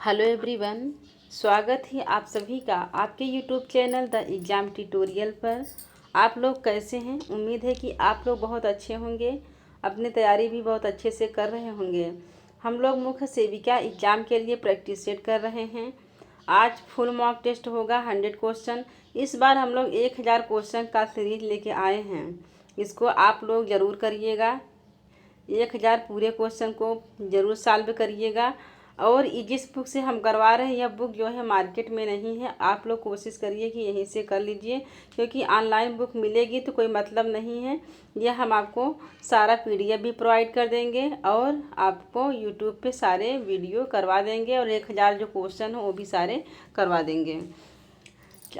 Hello everyone, स्वागत है आप सभी का आपके YouTube channel the exam tutorial पर। आप लोग कैसे हैं? उम्मीद है कि आप लोग बहुत अच्छे होंगे, अपनी तैयारी भी बहुत अच्छे से कर रहे होंगे। हम लोग मुख्य सेविका एग्ज़ाम के लिए प्रैक्टिस सेट कर रहे हैं। आज फुल मॉक टेस्ट होगा 100 क्वेश्चन। इस बार हम लोग 1000 क्वेश्चन का सीरीज लेके आए हैं। इसको आप लोग ज़रूर करिएगा, 1000 पूरे क्वेश्चन को ज़रूर सॉल्व करिएगा। और ये जिस बुक से हम करवा रहे हैं यह बुक जो है मार्केट में नहीं है। आप लोग कोशिश करिए कि यहीं से कर लीजिए, क्योंकि ऑनलाइन बुक मिलेगी तो कोई मतलब नहीं है। यह हम आपको सारा PDF भी प्रोवाइड कर देंगे और आपको यूट्यूब पे सारे वीडियो करवा देंगे और 1000 जो क्वेश्चन हो वो भी सारे करवा देंगे।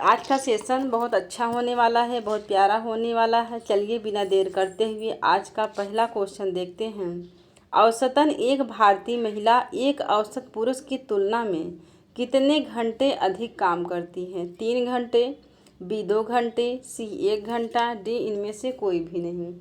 आज का सेशन बहुत अच्छा होने वाला है, बहुत प्यारा होने वाला है। चलिए बिना देर करते हुए आज का पहला क्वेश्चन देखते हैं। औसतन एक भारतीय महिला एक औसत पुरुष की तुलना में कितने घंटे अधिक काम करती है? 3 घंटे, B 2 घंटे, C 1 घंटा, D इनमें से कोई भी नहीं।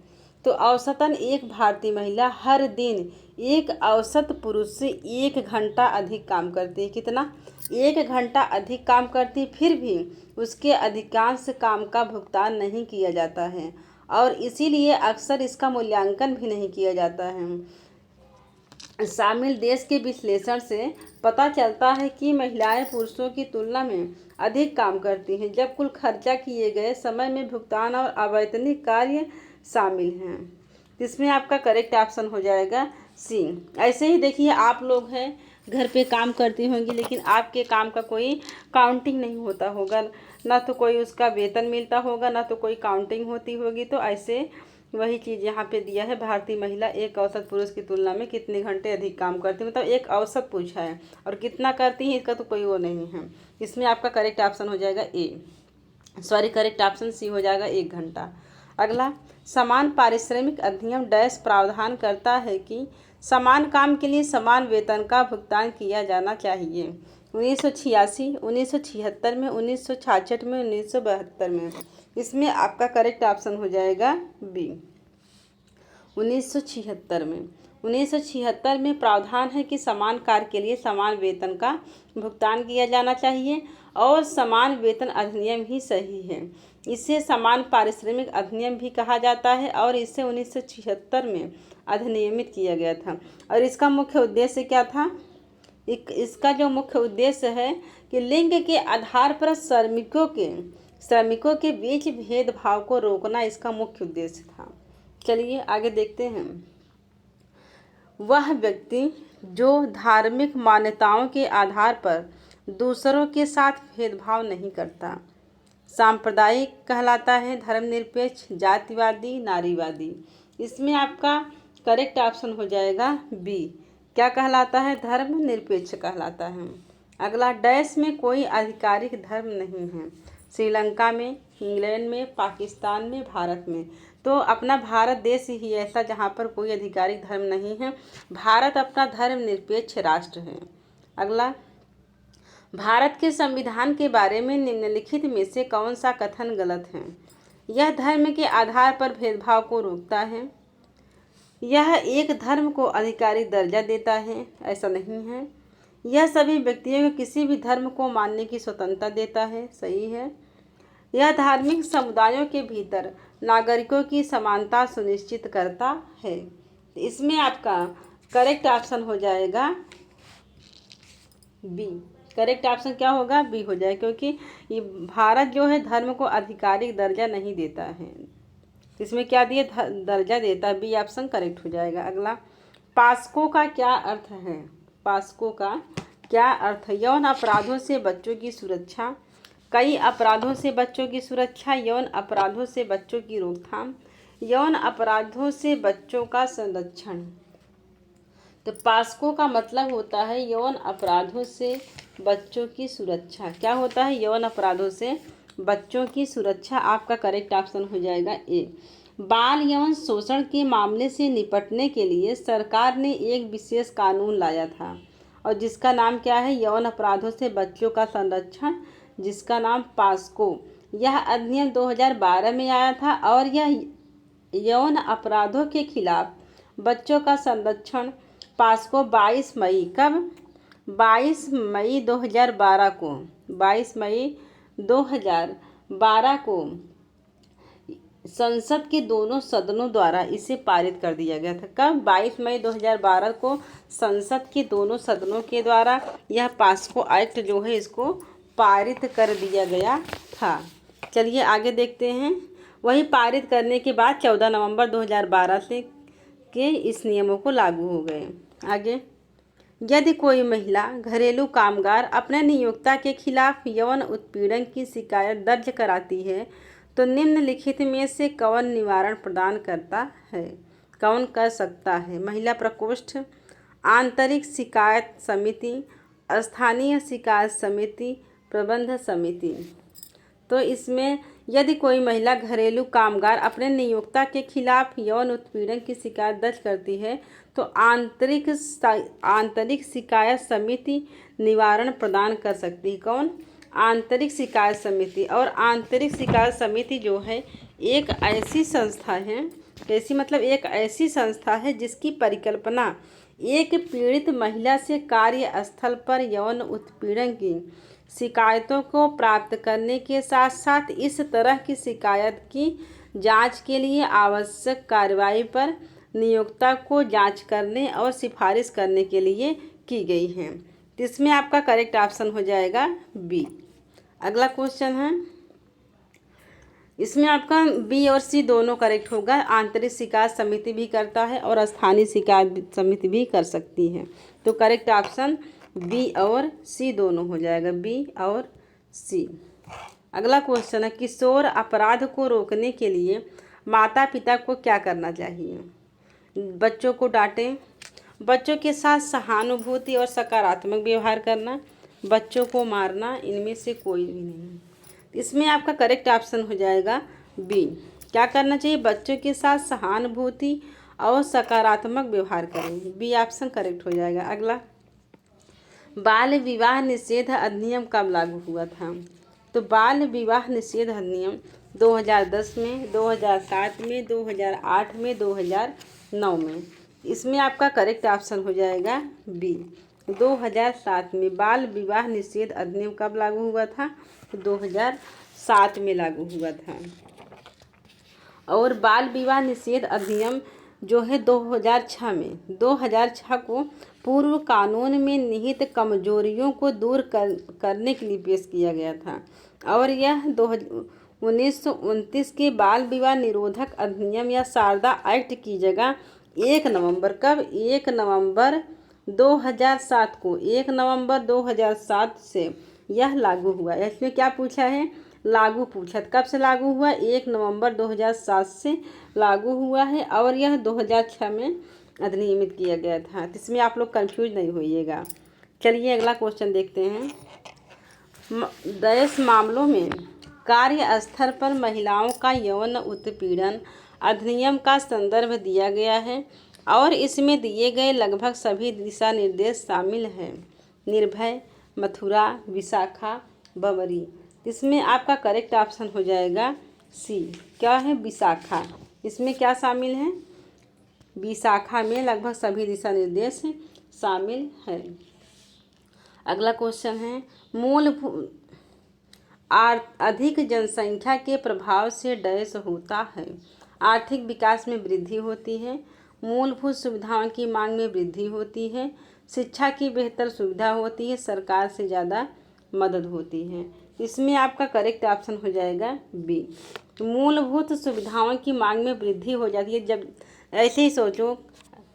तो औसतन एक भारतीय महिला हर दिन एक औसत पुरुष से 1 घंटा अधिक काम करती है। कितना? 1 घंटा अधिक काम करती है, फिर भी उसके अधिकांश काम का भुगतान नहीं किया जाता है और इसीलिए अक्सर इसका मूल्यांकन भी नहीं किया जाता है। शामिल देश के विश्लेषण से पता चलता है कि महिलाएं पुरुषों की तुलना में अधिक काम करती हैं जब कुल खर्चा किए गए समय में भुगतान और अवैतनिक कार्य शामिल हैं। इसमें आपका करेक्ट ऑप्शन हो जाएगा C। ऐसे ही देखिए, आप लोग हैं घर पे काम करती होंगी, लेकिन आपके काम का कोई काउंटिंग नहीं होता होगा, ना तो कोई उसका वेतन मिलता होगा, ना तो कोई काउंटिंग होती होगी। तो ऐसे वही चीज़ यहाँ पे दिया है, भारतीय महिला एक औसत पुरुष की तुलना में कितने घंटे अधिक काम करती है। मतलब एक औसत पूछा है और कितना करती है इसका तो कोई वो नहीं है। इसमें आपका करेक्ट ऑप्शन हो जाएगा करेक्ट ऑप्शन C हो जाएगा 1 घंटा। अगला, समान पारिश्रमिक अधिनियम डैश प्रावधान करता है कि समान काम के लिए समान वेतन का भुगतान किया जाना चाहिए। 1986, 1976 में, 1966 में, 1972 में। इसमें आपका करेक्ट ऑप्शन हो जाएगा B 1976 में। 1976 में प्रावधान है कि समान कार्य के लिए समान वेतन का भुगतान किया जाना चाहिए और समान वेतन अधिनियम ही सही है। इसे समान पारिश्रमिक अधिनियम भी कहा जाता है और इसे 1976 में अधिनियमित किया गया था। और इसका मुख्य उद्देश्य क्या था? इसका जो मुख्य उद्देश्य है कि लिंग के आधार पर श्रमिकों के बीच भेदभाव को रोकना इसका मुख्य उद्देश्य था। चलिए आगे देखते हैं। वह व्यक्ति जो धार्मिक मान्यताओं के आधार पर दूसरों के साथ भेदभाव नहीं करता सांप्रदायिक कहलाता है, धर्मनिरपेक्ष, जातिवादी, नारीवादी। इसमें आपका करेक्ट ऑप्शन हो जाएगा B। क्या कहलाता है? धर्मनिरपेक्ष कहलाता है। अगला, डैश में कोई आधिकारिक धर्म नहीं है। श्रीलंका में, इंग्लैंड में, पाकिस्तान में, भारत में। तो अपना भारत देश ही ऐसा जहाँ पर कोई आधिकारिक धर्म नहीं है। भारत अपना धर्मनिरपेक्ष राष्ट्र है। अगला, भारत के संविधान के बारे में निम्नलिखित में से कौन सा कथन गलत है? यह धर्म के आधार पर भेदभाव को रोकता है। यह एक धर्म को आधिकारिक दर्जा देता है। ऐसा नहीं है। यह सभी व्यक्तियों को किसी भी धर्म को मानने की स्वतंत्रता देता है। सही है। यह धार्मिक समुदायों के भीतर नागरिकों की समानता सुनिश्चित करता है। इसमें आपका करेक्ट ऑप्शन हो जाएगा B। करेक्ट ऑप्शन क्या होगा? B हो जाए, क्योंकि ये भारत जो है धर्म को आधिकारिक दर्जा नहीं देता है। इसमें क्या दिए? दर्जा देता है। B ऑप्शन करेक्ट हो जाएगा। अगला, पास्को का क्या अर्थ है? पास्को का क्या अर्थ है? यौन अपराधों से बच्चों की सुरक्षा, कई अपराधों से बच्चों की सुरक्षा, यौन अपराधों से बच्चों की रोकथाम, यौन अपराधों से बच्चों का संरक्षण। तो पास्को का मतलब होता है यौन अपराधों से बच्चों की सुरक्षा। क्या होता है? यौन अपराधों से बच्चों की सुरक्षा। आपका करेक्ट ऑप्शन हो जाएगा A। बाल यौन शोषण के मामले से निपटने के लिए सरकार ने एक विशेष कानून लाया था और जिसका नाम क्या है? यौन अपराधों से बच्चों का संरक्षण, जिसका नाम पास्को। यह अधिनियम 2012 में आया था और यह यौन अपराधों के खिलाफ बच्चों का संरक्षण पास्को 22 मई कब 22 मई 2012 को 22 मई 2012 को संसद के दोनों सदनों द्वारा इसे पारित कर दिया गया था। कब? 22 मई 2012 को संसद के दोनों सदनों के द्वारा यह पॉस्को एक्ट जो है इसको पारित कर दिया गया था। चलिए आगे देखते हैं। वही पारित करने के बाद 14 नवंबर 2012 से के इस नियमों को लागू हो गए। आगे, यदि कोई महिला घरेलू कामगार अपने नियोक्ता के खिलाफ यौन उत्पीड़न की शिकायत दर्ज कराती है तो निम्नलिखित में से कौन निवारण प्रदान करता है, कौन कर सकता है? महिला प्रकोष्ठ, आंतरिक शिकायत समिति, स्थानीय शिकायत समिति, प्रबंध समिति। तो इसमें यदि कोई महिला घरेलू कामगार अपने नियोक्ता के खिलाफ यौन उत्पीड़न की शिकायत दर्ज करती है तो आंतरिक शिकायत समिति निवारण प्रदान कर सकती है। कौन? आंतरिक शिकायत समिति। और आंतरिक शिकायत समिति जो है एक ऐसी संस्था है, कैसी मतलब एक ऐसी संस्था है जिसकी परिकल्पना एक पीड़ित महिला से कार्यस्थल पर यौन उत्पीड़न की शिकायतों को प्राप्त करने के साथ साथ इस तरह की शिकायत की जांच के लिए आवश्यक कार्रवाई पर नियोक्ता को जांच करने और सिफारिश करने के लिए की गई है। तो इसमें आपका करेक्ट ऑप्शन हो जाएगा बी। अगला क्वेश्चन है, इसमें आपका बी और सी दोनों करेक्ट होगा। आंतरिक शिकायत समिति भी करता है और स्थानीय शिकायत समिति भी कर सकती है। तो करेक्ट ऑप्शन बी और सी दोनों हो जाएगा, बी और सी। अगला क्वेश्चन है, किशोर अपराध को रोकने के लिए माता पिता को क्या करना चाहिए? बच्चों को डांटें, बच्चों के साथ सहानुभूति और सकारात्मक व्यवहार करना, बच्चों को मारना, इनमें से कोई भी नहीं। इसमें आपका करेक्ट ऑप्शन हो जाएगा बी। क्या करना चाहिए? बच्चों के साथ सहानुभूति और सकारात्मक व्यवहार करें। बी ऑप्शन करेक्ट हो जाएगा। अगला, बाल विवाह निषेध अधिनियम कब लागू हुआ था? तो बाल विवाह निषेध अधिनियम 2010 में, 2007 में, 2008 में, 2009 में। इसमें आपका करेक्ट ऑप्शन हो जाएगा बी। 2007 में बाल विवाह निषेध अधिनियम कब लागू हुआ था? तो 2007 में लागू हुआ था। और बाल विवाह निषेध अधिनियम जो है 2006 को पूर्व कानून में निहित कमजोरियों को दूर करने के लिए पेश किया गया था। और यह 1929 के बाल विवाह निरोधक अधिनियम या शारदा एक्ट की जगह 1 नवंबर कब? 1 नवंबर 2007 को, 1 नवंबर 2007 से यह लागू हुआ। इसमें क्या पूछा है? लागू पूछा। कब से लागू हुआ? 1 नवंबर 2007 से लागू हुआ है और यह 2006 में अधिनियमित किया गया था। तो इसमें आप लोग कंफ्यूज नहीं होइएगा। चलिए अगला क्वेश्चन देखते हैं। 10 मामलों में कार्यस्थल पर महिलाओं का यौन उत्पीड़न अधिनियम का संदर्भ दिया गया है और इसमें दिए गए लगभग सभी दिशा निर्देश शामिल हैं। निर्भय, मथुरा, विशाखा, बबरी। इसमें आपका करेक्ट ऑप्शन हो जाएगा सी। क्या है? विशाखा। इसमें क्या शामिल है? विशाखा में लगभग सभी दिशा निर्देश शामिल है। अगला क्वेश्चन है, अधिक जनसंख्या के प्रभाव से डैश होता है। आर्थिक विकास में वृद्धि होती है, मूलभूत सुविधाओं की मांग में वृद्धि होती है, शिक्षा की बेहतर सुविधा होती है, सरकार से ज़्यादा मदद होती है। इसमें आपका करेक्ट ऑप्शन हो जाएगा बी। मूलभूत सुविधाओं की मांग में वृद्धि हो जाती है। जब ऐसे ही सोचो,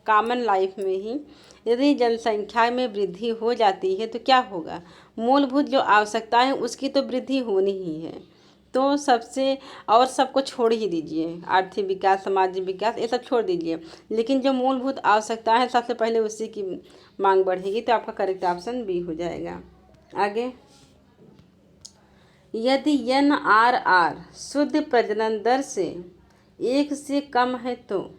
कॉमन लाइफ में ही यदि जनसंख्या में वृद्धि हो जाती है तो क्या होगा? मूलभूत जो आवश्यकता है उसकी तो वृद्धि होनी ही है। तो सबसे और सबको छोड़ ही दीजिए, आर्थिक विकास, सामाजिक विकास ये सब छोड़ दीजिए, लेकिन जो मूलभूत आवश्यकता है सबसे पहले उसी की मांग बढ़ेगी। तो आपका करेक्ट ऑप्शन बी हो जाएगा। आगे, यदि NRR शुद्ध प्रजनन दर से 1 से कम है तो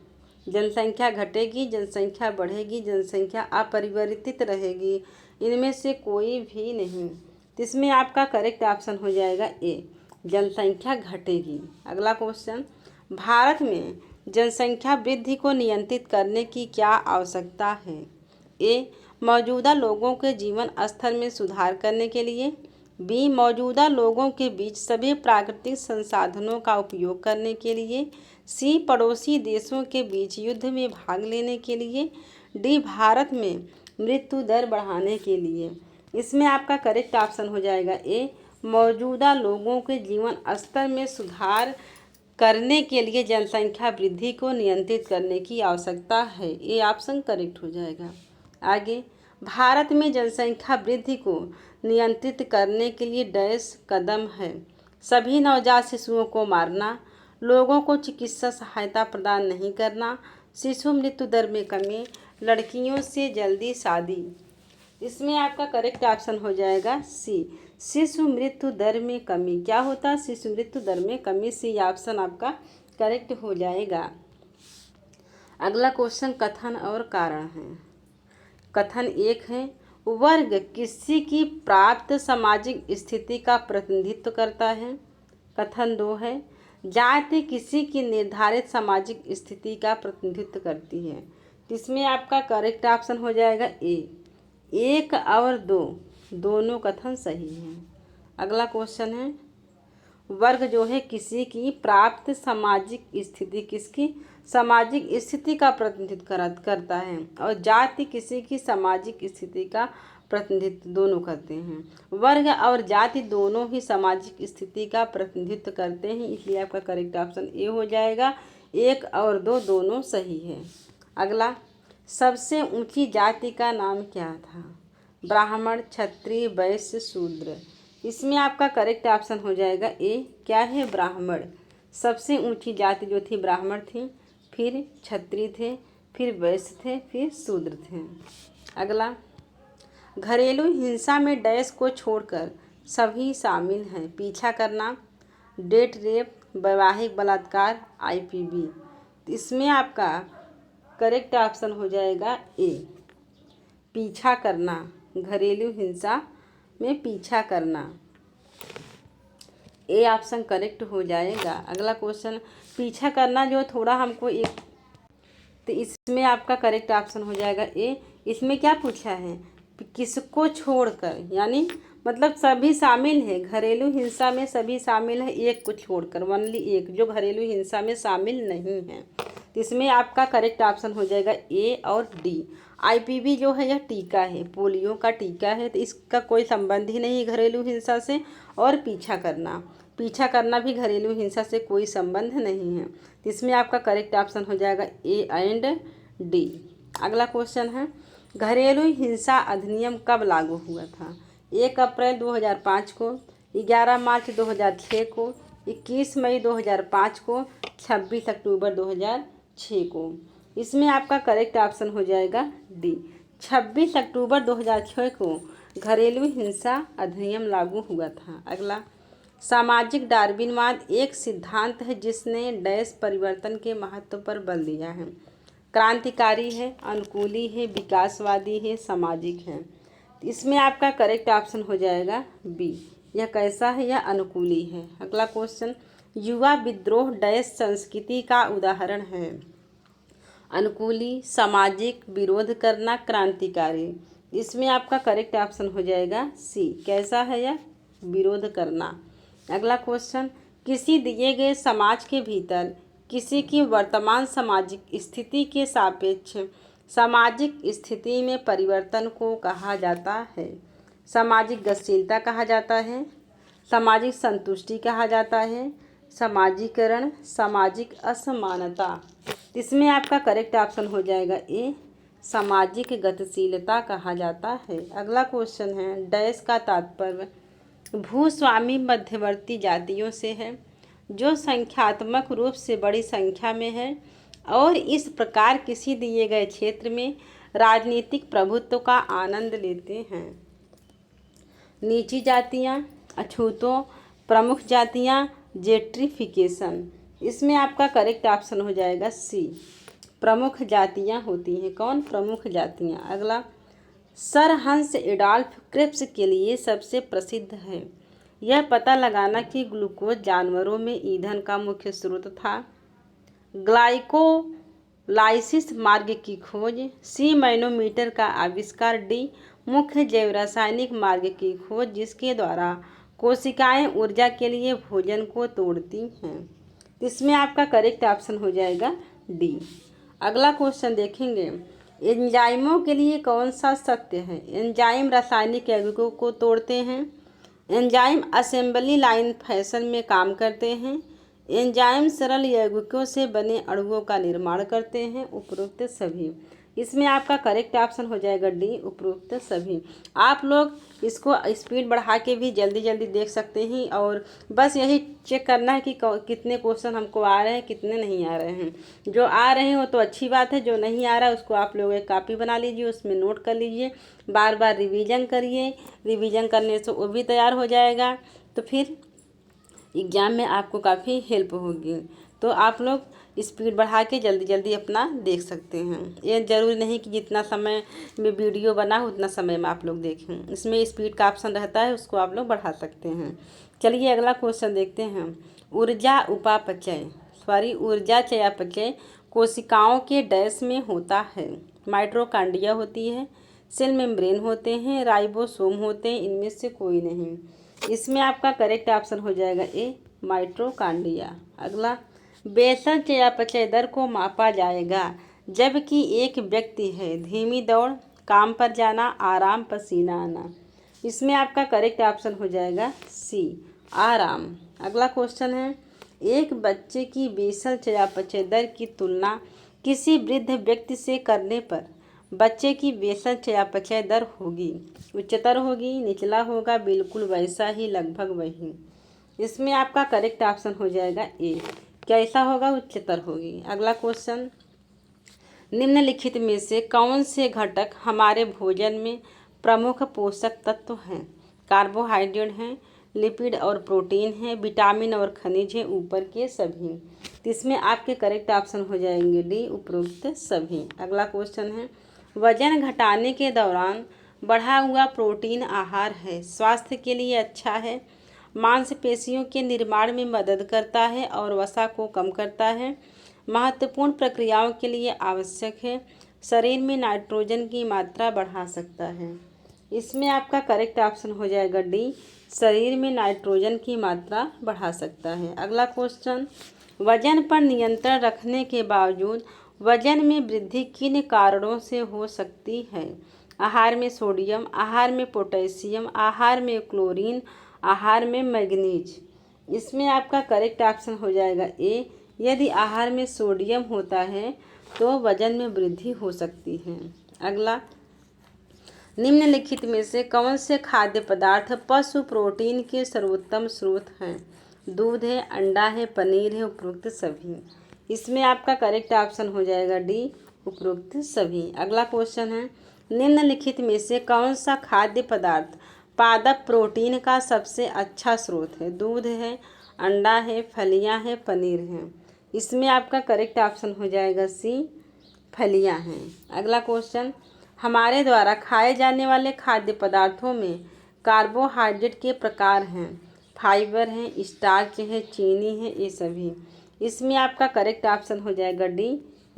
जनसंख्या घटेगी, जनसंख्या बढ़ेगी, जनसंख्या अपरिवर्तित रहेगी, इनमें से कोई भी नहीं। तो इसमें आपका करेक्ट ऑप्शन हो जाएगा ए, जनसंख्या घटेगी। अगला क्वेश्चन, भारत में जनसंख्या वृद्धि को नियंत्रित करने की क्या आवश्यकता है? ए, मौजूदा लोगों के जीवन स्तर में सुधार करने के लिए। बी, मौजूदा लोगों के बीच सभी प्राकृतिक संसाधनों का उपयोग करने के लिए। सी, पड़ोसी देशों के बीच युद्ध में भाग लेने के लिए। डी, भारत में मृत्यु दर बढ़ाने के लिए। इसमें आपका करेक्ट ऑप्शन हो जाएगा ए, मौजूदा लोगों के जीवन स्तर में सुधार करने के लिए जनसंख्या वृद्धि को नियंत्रित करने की आवश्यकता है। ये ऑप्शन करेक्ट हो जाएगा। आगे, भारत में जनसंख्या वृद्धि को नियंत्रित करने के लिए डैश कदम है। सभी नवजात शिशुओं को मारना, लोगों को चिकित्सा सहायता प्रदान नहीं करना, शिशु मृत्यु दर में कमी, लड़कियों से जल्दी शादी। इसमें आपका करेक्ट ऑप्शन हो जाएगा सी, शिशु मृत्यु दर में कमी। क्या होता है? शिशु मृत्यु दर में कमी। सी ऑप्शन आपका करेक्ट हो जाएगा। अगला क्वेश्चन कथन और कारण है। कथन 1 है, वर्ग किसी की प्राप्त सामाजिक स्थिति का प्रतिनिधित्व करता है। कथन 2 है, जाति किसी की निर्धारित सामाजिक स्थिति का प्रतिनिधित्व करती है। इसमें आपका करेक्ट ऑप्शन हो जाएगा ए, 1 और 2 दोनों कथन सही हैं। अगला क्वेश्चन है, वर्ग जो है किसी की प्राप्त सामाजिक स्थिति, किसकी सामाजिक स्थिति का प्रतिनिधित्व करता है, और जाति किसी की सामाजिक स्थिति का प्रतिनिधित्व दोनों करते हैं। वर्ग और जाति दोनों ही सामाजिक स्थिति का प्रतिनिधित्व करते हैं, इसलिए आपका करेक्ट ऑप्शन ए हो जाएगा। 1 और 2 दोनों सही है। अगला, सबसे ऊंची जाति का नाम क्या था? ब्राह्मण, क्षत्रिय, वैश्य, शूद्र। इसमें आपका करेक्ट ऑप्शन हो जाएगा ए, क्या है? ब्राह्मण। सबसे ऊंची जाति जो थी ब्राह्मण थी, फिर क्षत्रिय थे, फिर वैश्य थे, फिर शूद्र थे। अगला, घरेलू हिंसा में डैश को छोड़कर सभी शामिल हैं। पीछा करना, डेट रेप, वैवाहिक बलात्कार, IPV। इसमें आपका करेक्ट ऑप्शन हो जाएगा ए, पीछा करना। घरेलू हिंसा में पीछा करना, ए ऑप्शन करेक्ट हो जाएगा। अगला क्वेश्चन, पीछा करना जो थोड़ा हमको एक, तो इसमें आपका करेक्ट ऑप्शन हो जाएगा ए। इसमें क्या पूछा है? किसको छोड़कर, यानी मतलब सभी शामिल है। घरेलू हिंसा में सभी शामिल है, एक को छोड़कर, ओनली एक जो घरेलू हिंसा में शामिल नहीं है। तो इसमें आपका करेक्ट ऑप्शन हो जाएगा ए और डी। IPV जो है यह टीका है, पोलियो का टीका है, तो इसका कोई संबंध ही नहीं घरेलू हिंसा से। और पीछा करना भी घरेलू हिंसा से कोई संबंध नहीं है। तो इसमें आपका करेक्ट ऑप्शन हो जाएगा ए एंड डी। अगला क्वेश्चन है, घरेलू हिंसा अधिनियम कब लागू हुआ था? 1 अप्रैल 2005 को, 11 मार्च 2006 को, 21 मई 2005 को, 26 अक्टूबर 2006 को। इसमें आपका करेक्ट ऑप्शन हो जाएगा डी, 26 अक्टूबर 2006 को घरेलू हिंसा अधिनियम लागू हुआ था। अगला, सामाजिक डार्विनवाद एक सिद्धांत है जिसने डैश परिवर्तन के महत्व पर बल दिया है। क्रांतिकारी है, अनुकूली है, विकासवादी है, सामाजिक है। इसमें आपका करेक्ट ऑप्शन हो जाएगा बी, यह कैसा है? यह अनुकूली है। अगला क्वेश्चन, युवा विद्रोह डैश संस्कृति का उदाहरण है। अनुकूली, सामाजिक, विरोध करना, क्रांतिकारी। इसमें आपका करेक्ट ऑप्शन हो जाएगा सी, कैसा है? यह विरोध करना। अगला क्वेश्चन, किसी दिए गए समाज के भीतर किसी की वर्तमान सामाजिक स्थिति के सापेक्ष सामाजिक स्थिति में परिवर्तन को कहा जाता है। सामाजिक गतिशीलता कहा जाता है, सामाजिक संतुष्टि कहा जाता है, समाजीकरण, सामाजिक असमानता। इसमें आपका करेक्ट ऑप्शन हो जाएगा ए, सामाजिक गतिशीलता कहा जाता है। अगला क्वेश्चन है, डैश का तात्पर्य भूस्वामी मध्यवर्ती जातियों से है जो संख्यात्मक रूप से बड़ी संख्या में है और इस प्रकार किसी दिए गए क्षेत्र में राजनीतिक प्रभुत्व का आनंद लेते हैं। नीची जातियाँ, अछूतों, प्रमुख जातियाँ, जेट्रिफिकेशन। इसमें आपका करेक्ट ऑप्शन हो जाएगा सी, प्रमुख जातियाँ होती हैं। कौन? प्रमुख जातियाँ। अगला, सर हंस एडोल्फ क्रिप्स के लिए सबसे प्रसिद्ध है। यह पता लगाना कि ग्लूकोज जानवरों में ईंधन का मुख्य स्रोत था। ग्लाइकोलाइसिस लाइसिस मार्ग की खोज, सी मैनोमीटर का आविष्कार, डी मुख्य जैव रासायनिक मार्ग की खोज जिसके द्वारा कोशिकाएं ऊर्जा के लिए भोजन को तोड़ती हैं। इसमें आपका करेक्ट ऑप्शन हो जाएगा डी। अगला क्वेश्चन देखेंगे, एंजाइमों के लिए कौन सा सत्य है? एंजाइम रासायनिक यौगिकों को तोड़ते हैं। एंजाइम असेंबली लाइन फैशन में काम करते हैं। एंजाइम सरल यौगिकों से बने अणुओं का निर्माण करते हैं। उपरोक्त सभी। इसमें आपका करेक्ट ऑप्शन हो जाएगा डी, उपरोक्त सभी। आप लोग इसको स्पीड बढ़ा के भी जल्दी जल्दी देख सकते हैं और बस यही चेक करना है कि कितने क्वेश्चन हमको आ रहे हैं, कितने नहीं आ रहे हैं। जो आ रहे हैं वो तो अच्छी बात है, जो नहीं आ रहा है उसको आप लोग एक कॉपी बना लीजिए, उसमें नोट कर लीजिए, बार बार रिवीजन करिए। रिवीजन करने से वो भी तैयार हो जाएगा, तो फिर एग्ज़ाम में आपको काफ़ी हेल्प होगी। तो आप लोग स्पीड बढ़ा के जल्दी जल्दी अपना देख सकते हैं। ये ज़रूरी नहीं कि जितना समय में वीडियो बना हो उतना समय में आप लोग देखें, इसमें स्पीड का ऑप्शन रहता है, उसको आप लोग बढ़ा सकते हैं। चलिए अगला क्वेश्चन देखते हैं। ऊर्जा चयापचय कोशिकाओं के डैश में होता है। माइटोकॉन्ड्रिया होती है, सेल मेम्ब्रेन होते हैं, राइबोसोम होते हैं, इनमें से कोई नहीं। इसमें आपका करेक्ट ऑप्शन हो जाएगा ए, माइटोकॉन्ड्रिया। अगला, बेसल चयापचय दर को मापा जाएगा जबकि एक व्यक्ति है, धीमी दौड़, काम पर जाना, आराम, पसीना आना। इसमें आपका करेक्ट ऑप्शन हो जाएगा सी, आराम। अगला क्वेश्चन है, एक बच्चे की बेसल चयापचय दर की तुलना किसी वृद्ध व्यक्ति से करने पर बच्चे की बेसल चयापचय दर होगी, उच्चतर होगी, निचला होगा, बिल्कुल वैसा ही, लगभग वही। इसमें आपका करेक्ट ऑप्शन हो जाएगा ए, कैसा होगा, उच्चतर होगी। अगला क्वेश्चन, निम्नलिखित में से कौन से घटक हमारे भोजन में प्रमुख पोषक तत्व हैं? कार्बोहाइड्रेट हैं, लिपिड और प्रोटीन हैं, विटामिन और खनिज हैं, ऊपर के सभी। तो इसमें आपके करेक्ट ऑप्शन हो जाएंगे डी, उपरोक्त सभी। अगला क्वेश्चन है, वजन घटाने के दौरान बढ़ा हुआ प्रोटीन आहार है, स्वास्थ्य के लिए अच्छा है, मांसपेशियों के निर्माण में मदद करता है और वसा को कम करता है, महत्वपूर्ण प्रक्रियाओं के लिए आवश्यक है, शरीर में नाइट्रोजन की मात्रा बढ़ा सकता है। इसमें आपका करेक्ट ऑप्शन हो जाएगा डी, शरीर में नाइट्रोजन की मात्रा बढ़ा सकता है। अगला क्वेश्चन, वजन पर नियंत्रण रखने के बावजूद वजन में वृद्धि किन कारणों से हो सकती है? आहार में सोडियम, आहार में पोटेशियम, आहार में क्लोरीन, आहार में मैग्नीज। इसमें आपका करेक्ट ऑप्शन हो जाएगा ए, यदि आहार में सोडियम होता है तो वजन में वृद्धि हो सकती है। अगला, निम्नलिखित में से कौन से खाद्य पदार्थ पशु प्रोटीन के सर्वोत्तम स्रोत हैं? दूध है, अंडा है, पनीर है, उपरोक्त सभी। इसमें आपका करेक्ट ऑप्शन हो जाएगा डी, उपरोक्त सभी। अगला क्वेश्चन है, निम्नलिखित में से कौन सा खाद्य पदार्थ पादप प्रोटीन का सबसे अच्छा स्रोत है? दूध है, अंडा है, फलियां है, पनीर है। इसमें आपका करेक्ट ऑप्शन हो जाएगा सी, फलियां हैं। अगला क्वेश्चन, हमारे द्वारा खाए जाने वाले खाद्य पदार्थों में कार्बोहाइड्रेट के प्रकार हैं, फाइबर हैं, स्टार्च है, चीनी है, ये सभी। इसमें आपका करेक्ट ऑप्शन हो जाएगा डी,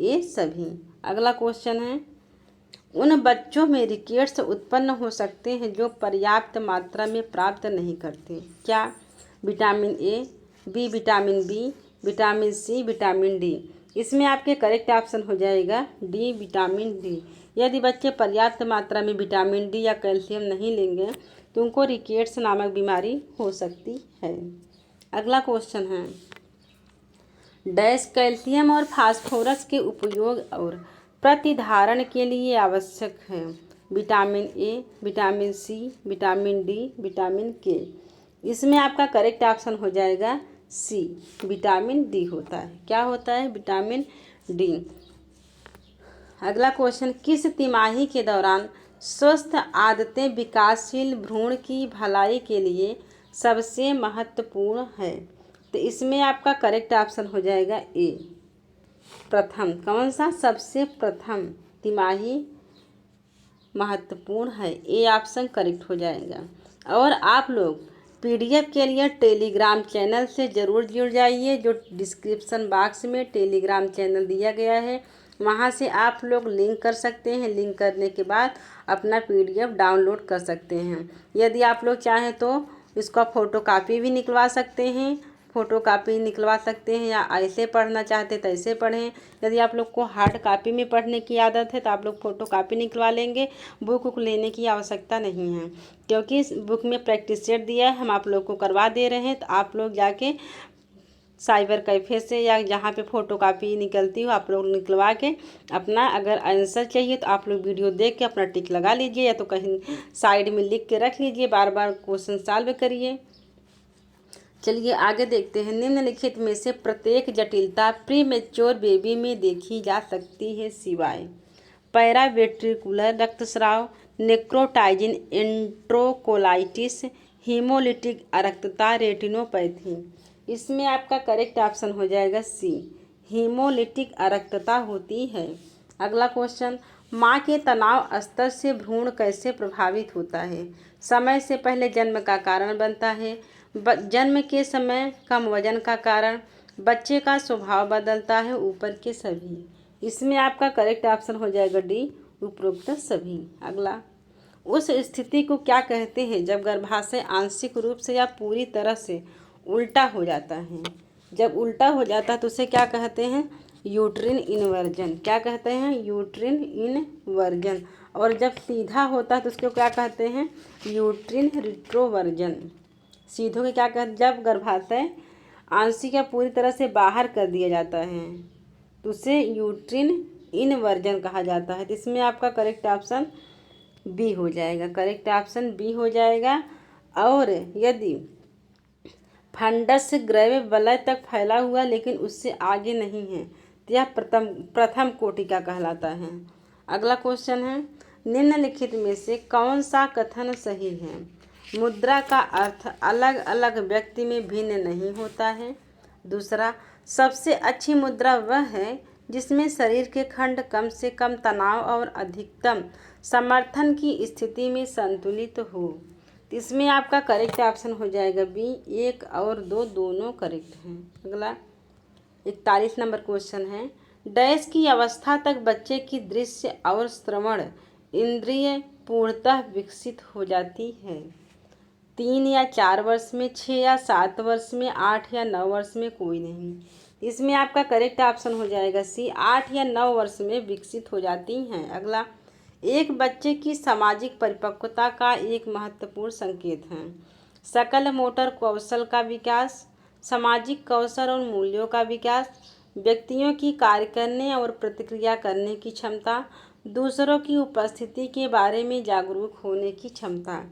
ये सभी। अगला क्वेश्चन है, उन बच्चों में रिकेट्स उत्पन्न हो सकते हैं जो पर्याप्त मात्रा में प्राप्त नहीं करते, क्या? Vitamin A, B vitamin B, vitamin C, vitamin D. इसमें आपके करेक्ट ऑप्शन हो जाएगा डी, विटामिन डी। यदि बच्चे पर्याप्त मात्रा में विटामिन डी या कैल्शियम नहीं लेंगे तो उनको रिकेट्स नामक बीमारी हो सकती है। अगला क्वेश्चन है, डैश कैल्शियम और फास्फोरस के उपयोग और प्रतिधारण के लिए आवश्यक है? Vitamin A, vitamin C, vitamin D, vitamin K. इसमें आपका करेक्ट ऑप्शन हो जाएगा सी, विटामिन डी होता है। क्या होता है? Vitamin D. अगला क्वेश्चन, किस तिमाही के दौरान स्वस्थ आदतें विकासशील भ्रूण की भलाई के लिए सबसे महत्वपूर्ण है? तो इसमें आपका करेक्ट ऑप्शन हो जाएगा ए, प्रथम। कौन सा? सबसे प्रथम तिमाही महत्वपूर्ण है, ए ऑप्शन करेक्ट हो जाएगा। और आप लोग पीडीएफ के लिए टेलीग्राम चैनल से ज़रूर जुड़ जाइए, जो डिस्क्रिप्शन बॉक्स में टेलीग्राम चैनल दिया गया है, वहाँ से आप लोग लिंक कर सकते हैं। लिंक करने के बाद अपना PDF डाउनलोड कर सकते हैं। यदि आप लोग चाहें तो इसका फ़ोटोकॉपी भी निकलवा सकते हैं, फ़ोटोकॉपी निकलवा सकते हैं, या ऐसे पढ़ना चाहते तो ऐसे पढ़ें। यदि आप लोग को हार्ड कॉपी में पढ़ने की आदत है तो आप लोग फ़ोटोकॉपी निकलवा लेंगे। बुक लेने की आवश्यकता नहीं है, क्योंकि इस बुक में प्रैक्टिस सेट दिया है, हम आप लोग को करवा दे रहे हैं। तो आप लोग जाके साइबर कैफ़े से या जहाँ पे फ़ोटोकॉपी निकलती हो आप लोग निकलवा के अपना, अगर आंसर चाहिए तो आप लोग वीडियो देख के अपना टिक लगा लीजिए, या तो कहीं साइड में लिख के रख लीजिए, बार बार क्वेश्चन सॉल्व करिए। चलिए आगे देखते हैं। निम्नलिखित में से प्रत्येक जटिलता प्रीमेच्योर बेबी में देखी जा सकती है सिवाय पैरावेंट्रिकुलर रक्तस्राव, नेक्रोटाइजिन एंट्रोकोलाइटिस, हीमोलिटिक अरक्तता, रेटिनोपैथी। इसमें आपका करेक्ट ऑप्शन हो जाएगा सी, हीमोलिटिक अरक्तता होती है। अगला क्वेश्चन, माँ के तनाव स्तर से भ्रूण कैसे प्रभावित होता है? समय से पहले जन्म का कारण बनता है, जन्म के समय कम वजन का कारण, बच्चे का स्वभाव बदलता है, ऊपर के सभी। इसमें आपका करेक्ट ऑप्शन हो जाएगा डी, उपरोक्त सभी। अगला, उस स्थिति को क्या कहते हैं जब गर्भाशय आंशिक रूप से या पूरी तरह से उल्टा हो जाता है? जब उल्टा हो जाता है तो उसे क्या कहते हैं? Uterine inversion. क्या कहते हैं? Uterine inversion. और जब सीधा होता है तो उसको क्या कहते हैं? यूट्रिन रिट्रोवर्जन। सीधों के क्या कहते? जब गर्भाशय आंशिक या पूरी तरह से बाहर कर दिया जाता है तो उसे यूट्रिन इन्वर्जन कहा जाता है। तो इसमें आपका करेक्ट ऑप्शन बी हो जाएगा, करेक्ट ऑप्शन बी हो जाएगा। और यदि फंडस ग्रैवे वलय तक फैला हुआ लेकिन उससे आगे नहीं है तो यह प्रथम कोटि का कहलाता है। अगला क्वेश्चन है, निम्नलिखित में से कौन सा कथन सही है? मुद्रा का अर्थ अलग अलग व्यक्ति में भिन्न नहीं होता है। दूसरा, सबसे अच्छी मुद्रा वह है जिसमें शरीर के खंड कम से कम तनाव और अधिकतम समर्थन की स्थिति में संतुलित हो। इसमें आपका करेक्ट ऑप्शन हो जाएगा बी, 1 और 2 दोनों करेक्ट हैं। अगला 41 नंबर क्वेश्चन है, डैश की अवस्था तक बच्चे की दृश्य और श्रवण इंद्रिय पूर्णतः विकसित हो जाती है? 3 या 4 वर्ष में, 6 या 7 वर्ष में, 8 या 9 वर्ष में, कोई नहीं। इसमें आपका करेक्ट ऑप्शन हो जाएगा सी, 8 या 9 वर्ष में विकसित हो जाती हैं। अगला, एक बच्चे की सामाजिक परिपक्वता का एक महत्वपूर्ण संकेत है सकल मोटर कौशल का विकास, सामाजिक कौशल और मूल्यों का विकास, व्यक्तियों की कार्य करने और प्रतिक्रिया करने की क्षमता, दूसरों की उपस्थिति के बारे में जागरूक होने की क्षमता।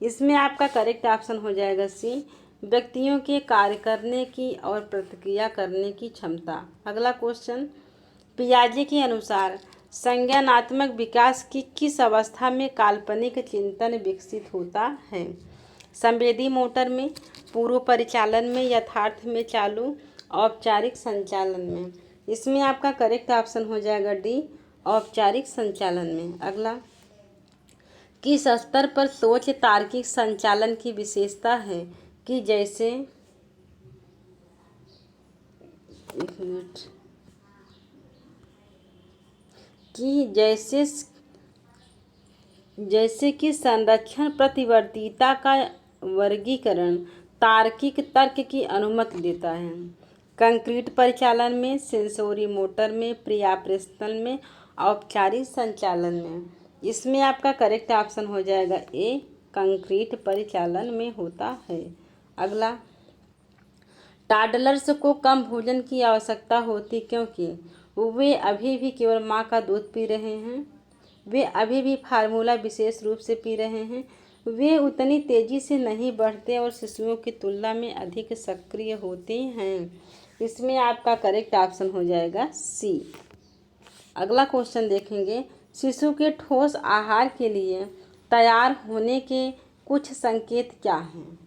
इसमें आपका करेक्ट ऑप्शन हो जाएगा सी, व्यक्तियों के कार्य करने की और प्रतिक्रिया करने की क्षमता। अगला क्वेश्चन, पियाजे के अनुसार संज्ञानात्मक विकास की किस अवस्था में काल्पनिक चिंतन विकसित होता है? संवेदी मोटर में, पूर्व परिचालन में, यथार्थ में चालू, औपचारिक संचालन में। इसमें आपका करेक्ट ऑप्शन हो जाएगा डी, औपचारिक संचालन में। अगला, किस स्तर पर सोच तार्किक संचालन की विशेषता है कि जैसे जैसे कि संरक्षण प्रतिवर्तीता का वर्गीकरण तार्किक तर्क की अनुमति देता है। कंक्रीट परिचालन में, सेंसोरी मोटर में, प्रियाप्रेषण में, औपचारिक संचालन में। इसमें आपका करेक्ट ऑप्शन हो जाएगा ए, कंक्रीट परिचालन में होता है। अगला, टॉडलर्स को कम भोजन की आवश्यकता होती क्योंकि वे अभी भी केवल माँ का दूध पी रहे हैं, वे अभी भी फार्मूला विशेष रूप से पी रहे हैं, वे उतनी तेज़ी से नहीं बढ़ते और शिशुओं की तुलना में अधिक सक्रिय होते हैं। इसमें आपका करेक्ट ऑप्शन हो जाएगा सी। अगला क्वेश्चन देखेंगे, शिशु के ठोस आहार के लिए तैयार होने के कुछ संकेत क्या हैं?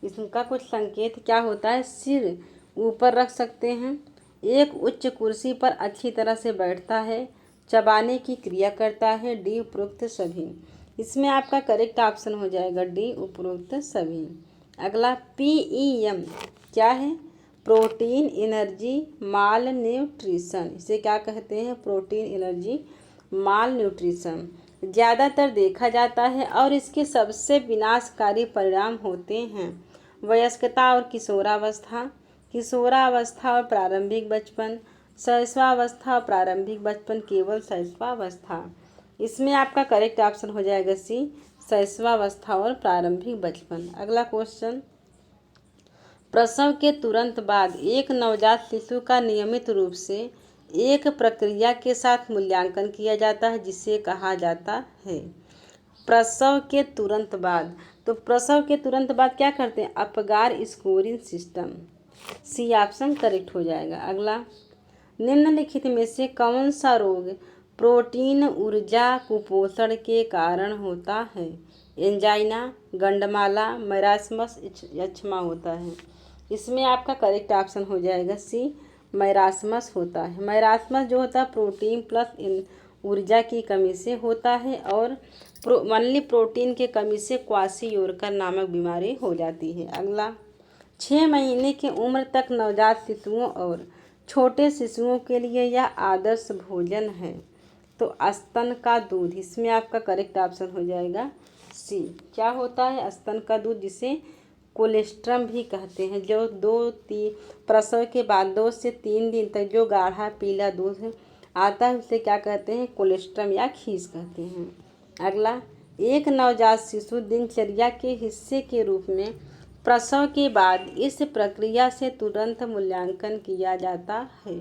इसका कुछ संकेत क्या होता है? सिर ऊपर रख सकते हैं, एक उच्च कुर्सी पर अच्छी तरह से बैठता है, चबाने की क्रिया करता है, डी उपरोक्त सभी। इसमें आपका करेक्ट ऑप्शन हो जाएगा डी, उपरोक्त सभी। अगला, PEM क्या है? प्रोटीन एनर्जी माल न्यूट्रिशन, इसे क्या कहते हैं? प्रोटीन एनर्जी माल न्यूट्रिशन ज़्यादातर देखा जाता है और इसके सबसे विनाशकारी परिणाम होते हैं वयस्कता और किशोरावस्था, किशोरावस्था और प्रारंभिक बचपन, शैशवावस्था और प्रारंभिक बचपन केवल शैशवावस्था। इसमें आपका करेक्ट ऑप्शन हो जाएगा सी, शैशवावस्था और प्रारंभिक बचपन। अगला क्वेश्चन, प्रसव के तुरंत बाद एक नवजात शिशु का नियमित रूप से एक प्रक्रिया के साथ मूल्यांकन किया जाता है जिसे कहा जाता है। प्रसव के तुरंत बाद, तो प्रसव के तुरंत बाद क्या करते हैं? Apgar scoring system, C option correct हो जाएगा। अगला, निम्नलिखित में से कौन सा रोग प्रोटीन ऊर्जा कुपोषण के कारण होता है? एंजाइना, गंडमाला, मैरास्मस, यक्ष्मा होता है। इसमें आपका करेक्ट ऑप्शन हो जाएगा सी, मैरास्मस होता है। मैरास्मस जो होता है प्रोटीन प्लस ऊर्जा की कमी से होता है और ओनली प्रोटीन के कमी से क्वाशियोरकर नामक बीमारी हो जाती है। अगला, 6 महीने की उम्र तक नवजात शिशुओं और छोटे शिशुओं के लिए यह आदर्श भोजन है। तो स्तन का दूध, इसमें आपका करेक्ट ऑप्शन हो जाएगा सी। क्या होता है? स्तन का दूध, जिसे कोलेस्ट्रम भी कहते हैं। जो प्रसव के बाद 2 से 3 दिन तक जो गाढ़ा पीला दूध आता है उसे क्या कहते हैं? कोलेस्ट्रम या खीस कहते हैं। अगला, एक नवजात शिशु दिनचर्या के हिस्से के रूप में प्रसव के बाद इस प्रक्रिया से तुरंत मूल्यांकन किया जाता है।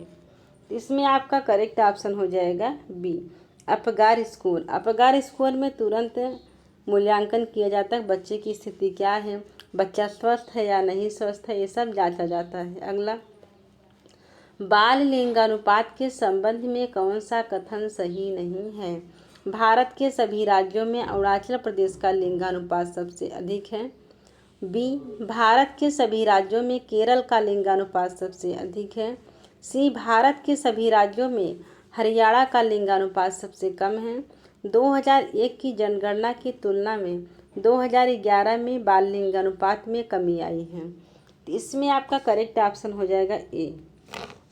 इसमें आपका करेक्ट ऑप्शन हो जाएगा B, Apgar score. Apgar score में तुरंत मूल्यांकन किया जाता है बच्चे की स्थिति क्या है, बच्चा स्वस्थ है या नहीं स्वस्थ है, ये सब जांचा जाता है। अगला, बाल लिंगानुपात के संबंध में कौन सा कथन सही नहीं है? भारत के सभी राज्यों में अरुणाचल प्रदेश का लिंगानुपात सबसे अधिक है। बी, भारत के सभी राज्यों में केरल का लिंगानुपात सबसे अधिक है। सी, भारत के सभी राज्यों में हरियाणा का लिंगानुपात सबसे कम है। 2001 की जनगणना की तुलना में 2011 में बाल लिंगानुपात में कमी आई है। तो इसमें आपका करेक्ट ऑप्शन हो जाएगा ए,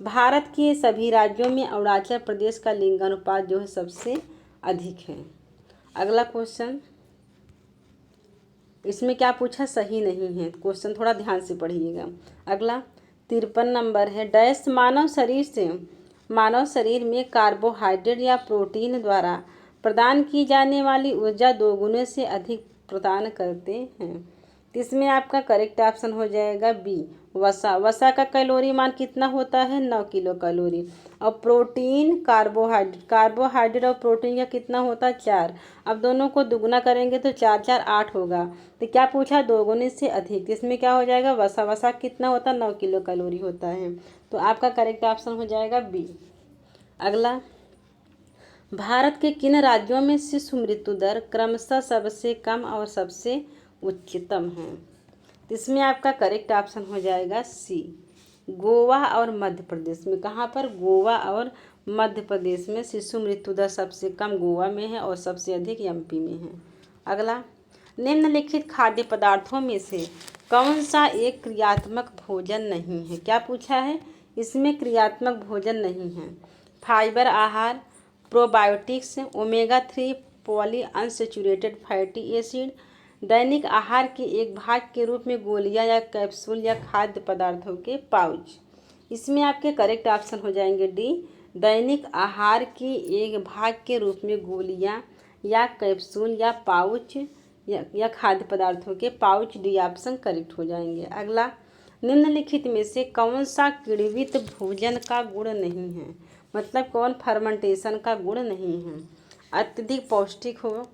भारत के सभी राज्यों में अरुणाचल प्रदेश का लिंगानुपात जो है सबसे अधिक है। अगला क्वेश्चन, इसमें क्या पूछा? सही नहीं है। क्वेश्चन थोड़ा ध्यान से पढ़िएगा। अगला 53 नंबर है, डैश मानव शरीर में कार्बोहाइड्रेट या प्रोटीन द्वारा प्रदान की जाने वाली ऊर्जा 2 गुने से अधिक प्रदान करते हैं। तो इसमें आपका करेक्ट ऑप्शन हो जाएगा बी, वसा। वसा का कैलोरी मान कितना होता है? 9 किलो कैलोरी। और प्रोटीन कार्बोहाइड्रेट और प्रोटीन का कितना होता है? 4। अब दोनों को दुगना करेंगे तो 4 4 8 होगा। तो क्या पूछा? 2 गुने से अधिक। इसमें क्या हो जाएगा? वसा। वसा कितना होता है? 9 किलो कैलोरी होता है। तो आपका करेक्ट ऑप्शन हो जाएगा बी। अगला, भारत के किन राज्यों में शिशु मृत्यु दर क्रमशः सबसे कम और सबसे उच्चतम है? तो इसमें आपका करेक्ट ऑप्शन हो जाएगा सी, गोवा और मध्य प्रदेश में। कहाँ पर? गोवा और मध्य प्रदेश में शिशु मृत्यु दर सबसे कम गोवा में है और सबसे अधिक एमपी में है। अगला, निम्नलिखित खाद्य पदार्थों में से कौन सा एक क्रियात्मक भोजन नहीं है? क्या पूछा है? इसमें क्रियात्मक भोजन नहीं है। फाइबर आहार, probiotics, omega 3 poly unsaturated fatty acid, दैनिक आहार के एक भाग के रूप में गोलियां या कैप्सूल या खाद्य पदार्थों के पाउच। इसमें आपके करेक्ट ऑप्शन हो जाएंगे डी, दैनिक आहार के एक भाग के रूप में गोलियां या कैप्सूल या पाउच या खाद्य पदार्थों के पाउच। डी ऑप्शन करेक्ट हो जाएंगे। अगला, निम्नलिखित में से कौन सा किण्वित भोजन का गुण नहीं है? मतलब कौन फर्मेंटेशन का गुण नहीं है? अत्यधिक पौष्टिक हो,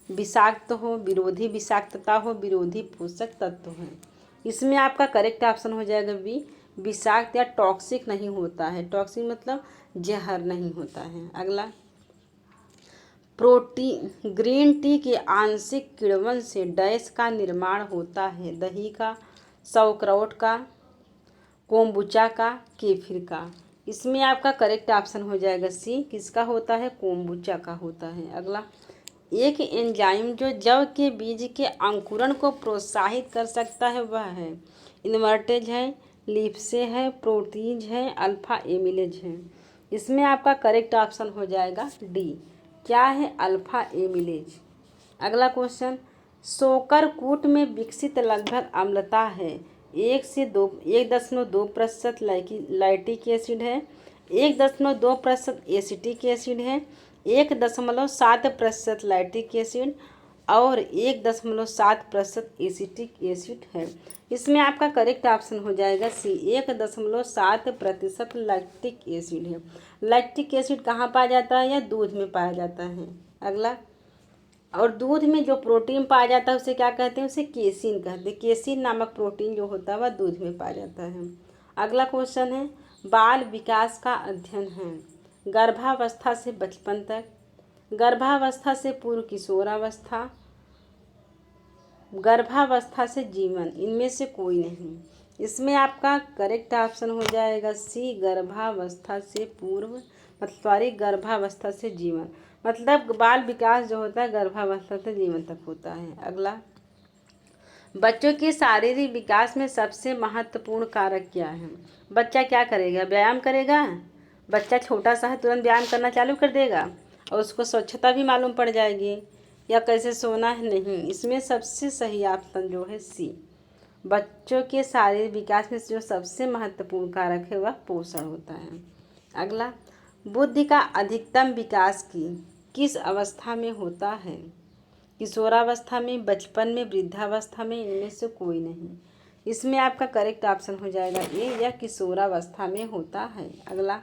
विषाक्त हो, विरोधी विषाक्तता हो, विरोधी पोषक तत्व है। इसमें आपका करेक्ट ऑप्शन हो जाएगा बी, विषाक्त या टॉक्सिक नहीं होता है। टॉक्सिक मतलब जहर नहीं होता है। अगला, ग्रीन टी के आंशिक किण्वन से डैश का निर्माण होता है? दही का, sauerkraut का, कोम्बुचा का, केफिर का। इसमें आपका करेक्ट ऑप्शन हो जाएगा सी, किसका होता है? कोम्बुचा का होता है। अगला, एक एंजाइम जो जव के बीज के अंकुरण को प्रोत्साहित कर सकता है वह है? इन्वर्टेज है, लीफ से है, प्रोटीज है, अल्फा एमिलेज है। इसमें आपका करेक्ट ऑप्शन हो जाएगा डी। क्या है? Alpha amylase. अगला क्वेश्चन, शोकरकूट में विकसित लगभग अम्लता है 1.2% लैक्टिक एसिड है, 1.2% एसिटिक एसिड है, 1.7% लैक्टिक एसिड और 1.7% एसिटिक एसिड है। इसमें आपका करेक्ट ऑप्शन हो जाएगा सी, 1.7% लैक्टिक एसिड है। लैक्टिक एसिड कहाँ पाया जाता है? या दूध में पाया जाता है। अगला, और दूध में जो प्रोटीन पाया जाता है उसे क्या कहते हैं? उसे केसिन कहते हैं। केसिन नामक प्रोटीन जो होता है वह दूध में पाया जाता है। अगला क्वेश्चन है, बाल विकास का अध्ययन है गर्भावस्था से बचपन तक, गर्भावस्था से पूर्व किशोरावस्था, गर्भावस्था से जीवन, इनमें से कोई नहीं। इसमें आपका करेक्ट ऑप्शन हो जाएगा सी, गर्भावस्था से पूर्व गर्भावस्था से जीवन। मतलब बाल विकास जो होता है गर्भावस्था से जीवन तक होता है। अगला, बच्चों के शारीरिक विकास में सबसे महत्वपूर्ण कारक क्या है? बच्चा क्या करेगा? व्यायाम करेगा। बच्चा छोटा सा है, तुरंत व्यायाम करना चालू कर देगा और उसको स्वच्छता भी मालूम पड़ जाएगी, या कैसे सोना है? नहीं। इसमें सबसे सही ऑप्शन जो है सी, बच्चों के शारीरिक विकास में जो सबसे महत्वपूर्ण कारक है वह पोषण होता है। अगला, बुद्धि का अधिकतम विकास किस अवस्था में होता है? किशोरावस्था में, बचपन में, वृद्धावस्था में, इनमें से कोई नहीं। इसमें आपका करेक्ट ऑप्शन हो जाएगा ए, यह किशोरावस्था में होता है। अगला,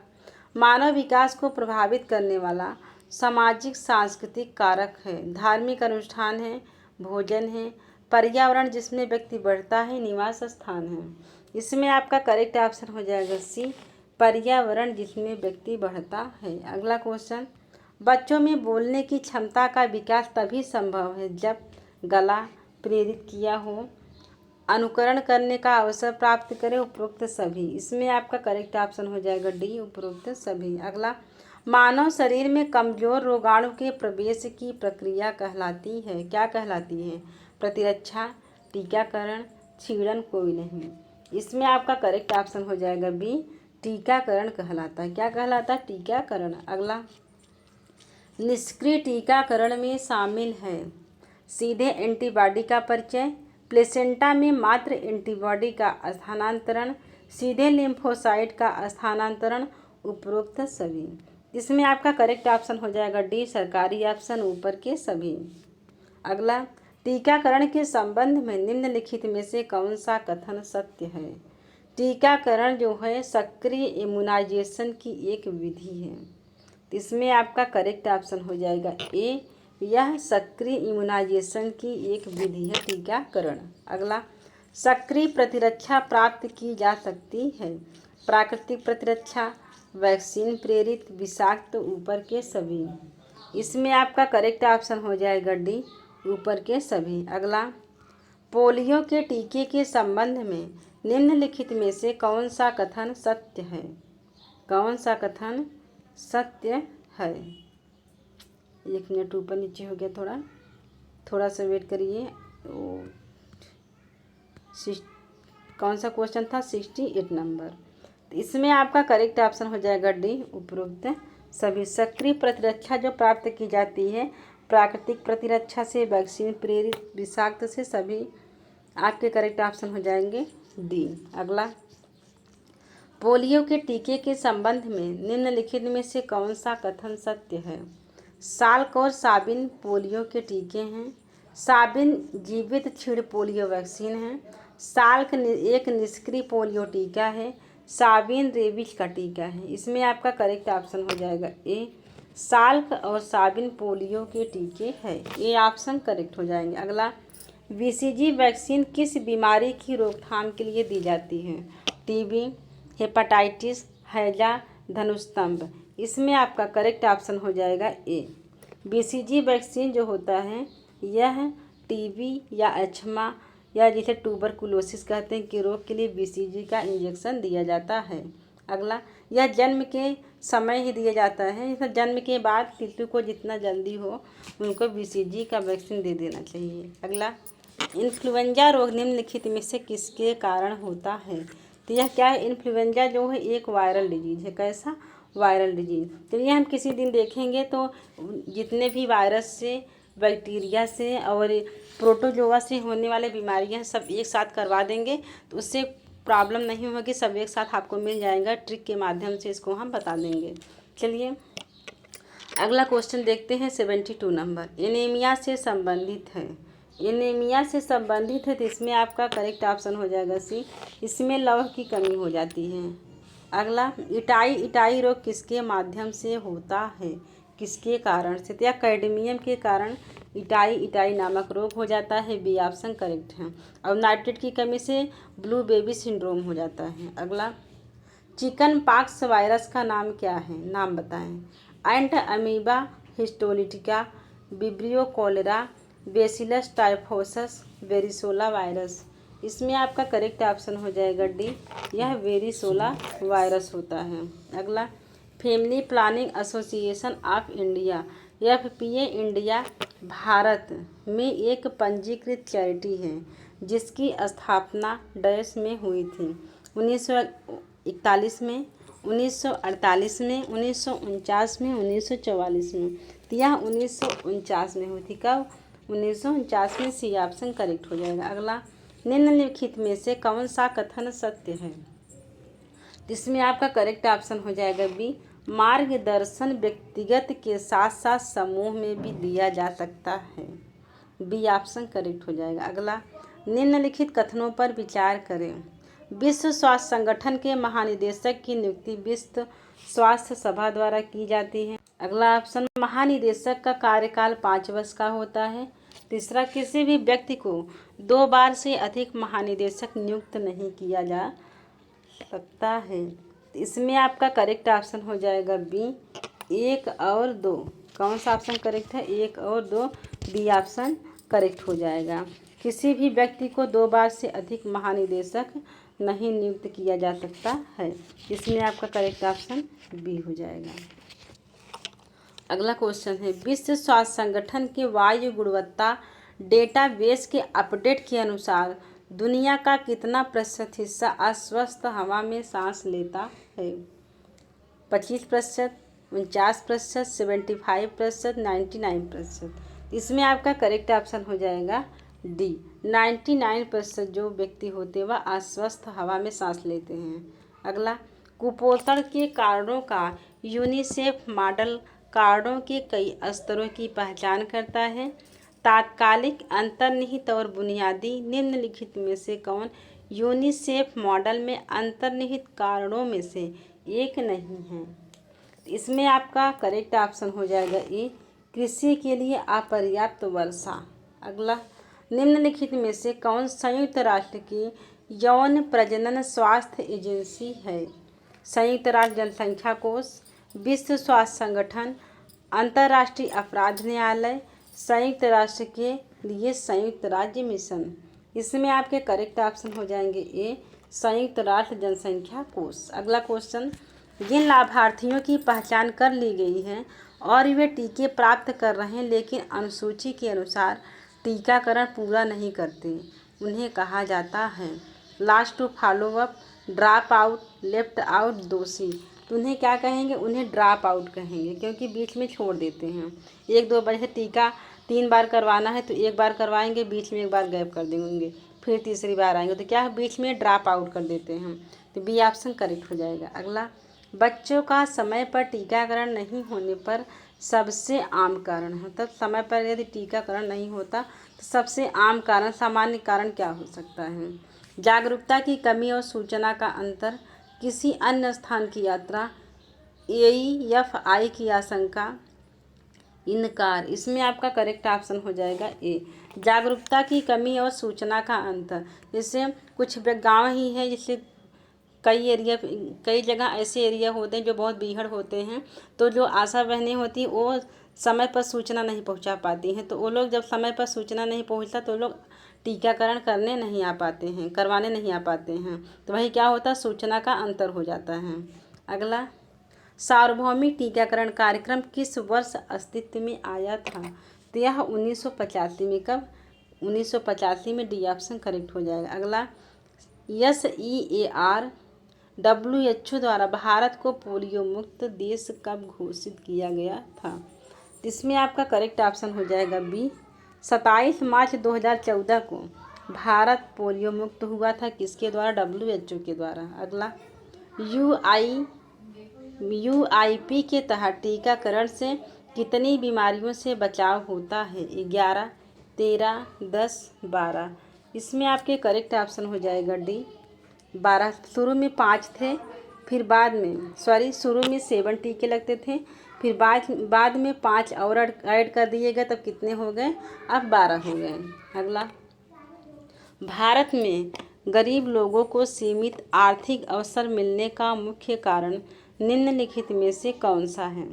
मानव विकास को प्रभावित करने वाला सामाजिक सांस्कृतिक कारक है, धार्मिक अनुष्ठान है, भोजन है, पर्यावरण जिसमें व्यक्ति बढ़ता है, निवास स्थान है। इसमें आपका करेक्ट ऑप्शन हो जाएगा सी, पर्यावरण जिसमें व्यक्ति बढ़ता है। अगला क्वेश्चन, बच्चों में बोलने की क्षमता का विकास तभी संभव है जब गला प्रेरित किया हो, अनुकरण करने का अवसर प्राप्त करें, उपरोक्त सभी। इसमें आपका करेक्ट ऑप्शन हो जाएगा डी, उपरोक्त सभी। अगला, मानव शरीर में कमजोर रोगाणु के प्रवेश की प्रक्रिया कहलाती है, क्या कहलाती है? प्रतिरक्षा, टीकाकरण, छीड़न, कोई नहीं। इसमें आपका करेक्ट ऑप्शन हो जाएगा बी, टीकाकरण कहलाता है। क्या कहलाता है? टीकाकरण। अगला, निष्क्रिय टीकाकरण में शामिल है सीधे एंटीबॉडी का परिचय, प्लेसेंटा में मात्र एंटीबॉडी का स्थानांतरण, सीधे लिम्फोसाइट का स्थानांतरण, उपरोक्त सभी। इसमें आपका करेक्ट ऑप्शन हो जाएगा डी, सरकारी ऑप्शन, ऊपर के सभी। अगला, टीकाकरण के संबंध में निम्नलिखित में से कौन सा कथन सत्य है? टीकाकरण जो है सक्रिय इम्यूनाइजेशन की एक विधि है। इसमें आपका करेक्ट ऑप्शन हो जाएगा ए, यह सक्रिय इम्यूनाइजेशन की एक विधि है टीकाकरण। अगला, सक्रिय प्रतिरक्षा प्राप्त की जा सकती है, प्राकृतिक प्रतिरक्षा, वैक्सीन प्रेरित, विषाक्त, ऊपर के सभी। इसमें आपका करेक्ट ऑप्शन हो जाएगा डी, ऊपर के सभी। अगला, पोलियो के टीके के संबंध में निम्नलिखित में से कौन सा कथन सत्य है? कौन सा कथन सत्य है? 1 मिनट ऊपर नीचे हो गया, थोड़ा सा वेट करिए। कौन सा क्वेश्चन था? 68 नंबर। इसमें आपका करेक्ट ऑप्शन हो जाएगा डी, उपरोक्त सभी। सक्रिय प्रतिरक्षा जो प्राप्त की जाती है प्राकृतिक प्रतिरक्षा से, वैक्सीन प्रेरित, विषाक्त से, सभी आपके करेक्ट ऑप्शन हो जाएंगे डी। अगला, पोलियो के टीके के संबंध में निम्नलिखित में से कौन सा कथन सत्य है? साल्क और साबिन पोलियो के टीके हैं, साबिन जीवित क्षीण पोलियो वैक्सीन है, साल्क एक निष्क्रिय पोलियो टीका है, साबिन रेबीज का टीका है। इसमें आपका करेक्ट ऑप्शन हो जाएगा ए, साल्क और साबिन पोलियो के टीके हैं। ये ऑप्शन करेक्ट हो जाएंगे। अगला, बीसीजी वैक्सीन किस बीमारी की रोकथाम के लिए दी जाती है? टीबी, हेपेटाइटिस, हैजा, धनुस्तंभ। इसमें आपका करेक्ट ऑप्शन हो जाएगा ए, बीसीजी वैक्सीन जो होता है यह टीबी या एस्थमा या जिसे ट्यूबरकुलोसिस कहते हैं के रोग के लिए बीसीजी का इंजेक्शन दिया जाता है। अगला, यह जन्म के समय ही दिया जाता है, इस जन्म के बाद शिशु को जितना जल्दी हो उनको बीसीजी का वैक्सीन दे देना चाहिए। अगला, इन्फ्लुएंजा रोग निम्नलिखित में से किसके कारण होता है? तो यह क्या है, इन्फ्लुएंजा जो है एक वायरल डिजीज़ है। कैसा? Viral disease. तो ये हम किसी दिन देखेंगे। तो जितने भी वायरस से, बैक्टीरिया से और प्रोटोजोआ से होने वाले बीमारियां सब एक साथ करवा देंगे, तो उससे प्रॉब्लम नहीं होगी, सब एक साथ आपको मिल जाएगा। ट्रिक के माध्यम से इसको हम बता देंगे। चलिए अगला क्वेश्चन देखते हैं। 72 नंबर एनीमिया से संबंधित है। एनीमिया से संबंधित है तो इसमें आपका करेक्ट ऑप्शन हो जाएगा सी, इसमें लौह की कमी हो जाती है। अगला, इटाई रोग किसके माध्यम से होता है, किसके कारण से? तो या कैडमियम के कारण इटाई नामक रोग हो जाता है। बी ऑप्शन करेक्ट है। और नाइट्रेट की कमी से ब्लू बेबी सिंड्रोम हो जाता है। अगला, चिकन पॉक्स वायरस का नाम क्या है, नाम बताएं। Entamoeba histolytica, Vibrio cholerae, Bacillus typhosus, varicella virus. इसमें आपका करेक्ट ऑप्शन हो जाएगा डी, यह वेरिसोला वायरस होता है। अगला, family planning association of India, FPA India Bharat में एक पंजीकृत चैरिटी है जिसकी स्थापना डैश में हुई थी। 1941 में, 1948 में, 1949 में, 1944 में। तो यह 1949 में हुई थी। कब? 1949 में। सी ऑप्शन करेक्ट हो जाएगा। अगला, निम्नलिखित में से कौन सा कथन सत्य है? इसमें आपका करेक्ट ऑप्शन हो जाएगा बी, मार्गदर्शन व्यक्तिगत के साथ साथ समूह में भी दिया जा सकता है। बी ऑप्शन करेक्ट हो जाएगा। अगला, निम्नलिखित कथनों पर विचार करें। विश्व स्वास्थ्य संगठन के महानिदेशक की नियुक्ति विश्व स्वास्थ्य सभा द्वारा की जाती है। अगला ऑप्शन, महानिदेशक का कार्यकाल 5 वर्ष का होता है। तीसरा, किसी भी व्यक्ति को 2 बार से अधिक महानिदेशक नियुक्त नहीं किया जा सकता है। इसमें आपका करेक्ट ऑप्शन हो जाएगा बी, 1 और 2। कौन सा ऑप्शन करेक्ट है? 1 और 2। बी ऑप्शन करेक्ट हो जाएगा। किसी भी व्यक्ति को 2 बार से अधिक महानिदेशक नहीं नियुक्त किया जा सकता है। इसमें आपका करेक्ट ऑप्शन बी हो जाएगा। अगला क्वेश्चन है, विश्व स्वास्थ्य संगठन के वायु गुणवत्ता डेटाबेस के अपडेट के अनुसार दुनिया का कितना प्रतिशत हिस्सा अस्वस्थ हवा में सांस लेता है? 25%, 49%, 75%, 99%। इसमें आपका करेक्ट ऑप्शन हो जाएगा डी, 99% जो व्यक्ति होते वह अस्वस्थ हवा में सांस लेते हैं। अगला, कुपोषण के कारणों का यूनिसेफ मॉडल कारणों के कई स्तरों की पहचान करता है। तात्कालिक, अंतर्निहित और बुनियादी। निम्नलिखित में से कौन यूनिसेफ मॉडल में अंतर्निहित कारणों में से एक नहीं है? इसमें आपका करेक्ट ऑप्शन हो जाएगा ए, कृषि के लिए अपर्याप्त वर्षा। अगला, निम्नलिखित में से कौन संयुक्त राष्ट्र की यौन प्रजनन स्वास्थ्य एजेंसी है? संयुक्त राष्ट्र जनसंख्या कोष, विश्व स्वास्थ्य संगठन, अंतर्राष्ट्रीय अपराध न्यायालय, संयुक्त राष्ट्र के लिए संयुक्त राज्य मिशन। इसमें आपके करेक्ट ऑप्शन हो जाएंगे ए, संयुक्त राष्ट्र जनसंख्या कोष। अगला क्वेश्चन, जिन लाभार्थियों की पहचान कर ली गई है और वे टीके प्राप्त कर रहे हैं लेकिन अनुसूची के अनुसार टीकाकरण पूरा नहीं करते, उन्हें कहा जाता है lost to follow up, drop out, left out, दोषी। तो उन्हें क्या कहेंगे? उन्हें ड्रॉप आउट कहेंगे, क्योंकि बीच में छोड़ देते हैं। 1-2 बार है, टीका 3 बार करवाना है तो 1 बार करवाएंगे, बीच में 1 बार गैप कर देंगे, फिर तीसरी बार आएंगे तो क्या है, बीच में ड्रॉप आउट कर देते हैं। तो बी ऑप्शन करेक्ट हो जाएगा। अगला, बच्चों का समय पर टीकाकरण नहीं होने पर सबसे आम कारण है। तब समय पर यदि टीकाकरण नहीं होता तो सबसे आम कारण, सामान्य कारण क्या हो सकता है? जागरूकता की कमी और सूचना का अंतर, किसी अन्य स्थान की यात्रा, AEFI की आशंका, इनकार। इसमें आपका करेक्ट ऑप्शन हो जाएगा ए, जागरूकता की कमी और सूचना का अंतर। जैसे कुछ गांव ही है, जैसे कई जगह ऐसे एरिया होते हैं जो बहुत बीहड़ होते हैं, तो जो आशा बहनें होती हैं वो समय पर सूचना नहीं पहुंचा पाती हैं। तो वो लोग जब समय पर सूचना नहीं पहुंचता तो लोग टीकाकरण करने नहीं आ पाते हैं, करवाने नहीं आ पाते हैं। तो वही क्या होता है, सूचना का अंतर हो जाता है। अगला, सार्वभौमिक टीकाकरण कार्यक्रम किस वर्ष अस्तित्व में आया था? तो यह 1985 में। कब? 1985 में। डी ऑप्शन करेक्ट हो जाएगा। अगला, WHO द्वारा भारत को पोलियो मुक्त देश कब घोषित किया गया था? इसमें आपका करेक्ट ऑप्शन हो जाएगा बी। 27 मार्च 2014 को भारत पोलियो मुक्त हुआ था। किसके द्वारा? WHO के द्वारा। अगला, UIP के तहत टीकाकरण से कितनी बीमारियों से बचाव होता है? 11, 13, 10, 12। इसमें आपके करेक्ट ऑप्शन हो जाएगा डी 12। शुरू में 5 थे, फिर बाद में शुरू में 7 टीके लगते थे, फिर बाद में 5 और ऐड कर दिए गए, तब कितने हो गए? अब 12 हो गए। अगला, भारत में गरीब लोगों को सीमित आर्थिक अवसर मिलने का मुख्य कारण निम्नलिखित में से कौन सा है?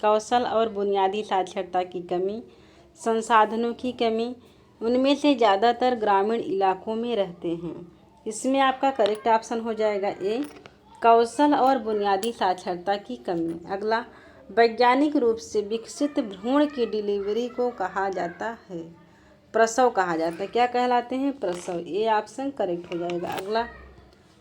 कौशल और बुनियादी साक्षरता की कमी, संसाधनों की कमी, उनमें से ज़्यादातर ग्रामीण इलाकों में रहते हैं। इसमें आपका करेक्ट ऑप्शन हो जाएगा ए, कौशल और बुनियादी साक्षरता की कमी। अगला, वैज्ञानिक रूप से विकसित भ्रूण की डिलीवरी को कहा जाता है? प्रसव कहा जाता है। क्या कहलाते हैं? प्रसव। ए ऑप्शन करेक्ट हो जाएगा। अगला,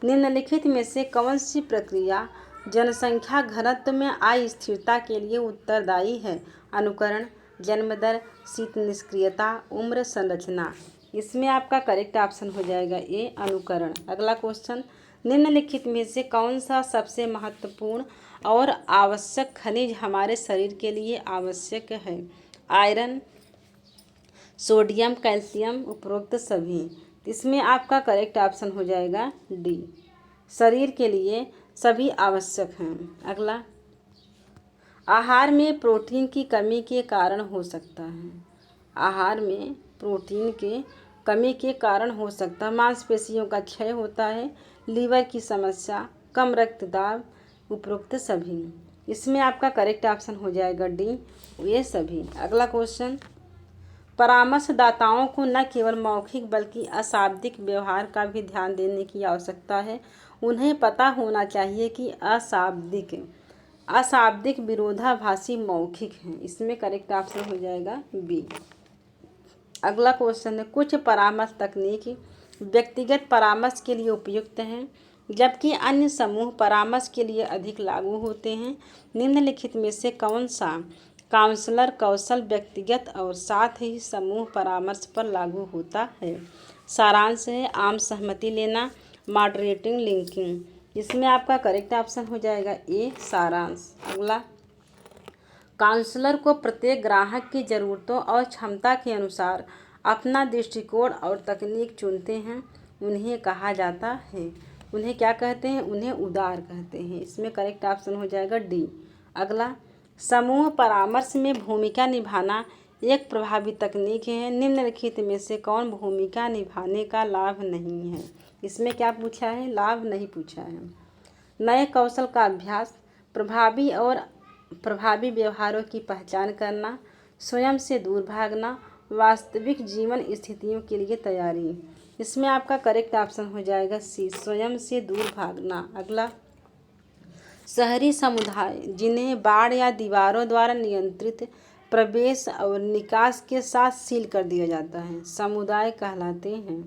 निम्नलिखित में से कौन सी प्रक्रिया जनसंख्या घनत्व में अस्थिरता के लिए उत्तरदायी है? अनुकरण, जन्म दर, शीत निष्क्रियता, उम्र संरचना। इसमें आपका करेक्ट ऑप्शन हो जाएगा ए, अनुकरण। अगला क्वेश्चन, निम्नलिखित में से कौन सा सबसे महत्वपूर्ण और आवश्यक खनिज हमारे शरीर के लिए आवश्यक है? आयरन, सोडियम, कैल्शियम, उपरोक्त सभी। इसमें आपका करेक्ट ऑप्शन हो जाएगा डी, शरीर के लिए सभी आवश्यक हैं। अगला, आहार में प्रोटीन की कमी के कारण हो सकता है। आहार में प्रोटीन के कमी के कारण हो सकता है मांसपेशियों का क्षय होता है, लीवर की समस्या, कम रक्तदाब, उपरोक्त सभी। इसमें आपका करेक्ट ऑप्शन हो जाएगा डी, ये सभी। अगला क्वेश्चन, परामर्शदाताओं को न केवल मौखिक बल्कि अशाब्दिक व्यवहार का भी ध्यान देने की आवश्यकता है। उन्हें पता होना चाहिए कि अशाब्दिक विरोधाभासी मौखिक हैं। इसमें करेक्ट ऑप्शन हो जाएगा बी। अगला क्वेश्चन है, कुछ परामर्श तकनीक व्यक्तिगत परामर्श के लिए उपयुक्त हैं जबकि अन्य समूह परामर्श के लिए अधिक लागू होते हैं। निम्नलिखित में से कौन सा काउंसलर कौशल व्यक्तिगत और साथ ही समूह परामर्श पर लागू होता है? सारांश है आम सहमति लेना, मॉडरेटिंग, लिंकिंग। इसमें आपका करेक्ट ऑप्शन हो जाएगा ए, सारांश। अगला, काउंसलर को प्रत्येक ग्राहक की ज़रूरतों और क्षमता के अनुसार अपना दृष्टिकोण और तकनीक चुनते हैं। उन्हें कहा जाता है, उन्हें क्या कहते हैं? उन्हें उदार कहते हैं। इसमें करेक्ट ऑप्शन हो जाएगा डी। अगला, समूह परामर्श में भूमिका निभाना एक प्रभावी तकनीक है। निम्नलिखित में से कौन भूमिका निभाने का लाभ नहीं है? इसमें क्या पूछा है? लाभ नहीं पूछा है। नए कौशल का अभ्यास, प्रभावी व्यवहारों की पहचान करना, स्वयं से दूर भागना, वास्तविक जीवन स्थितियों के लिए तैयारी। इसमें आपका करेक्ट ऑप्शन हो जाएगा सी, स्वयं से दूर भागना। अगला, शहरी समुदाय जिन्हें बाढ़ या दीवारों द्वारा नियंत्रित प्रवेश और निकास के साथ सील कर दिया जाता है, समुदाय कहलाते हैं।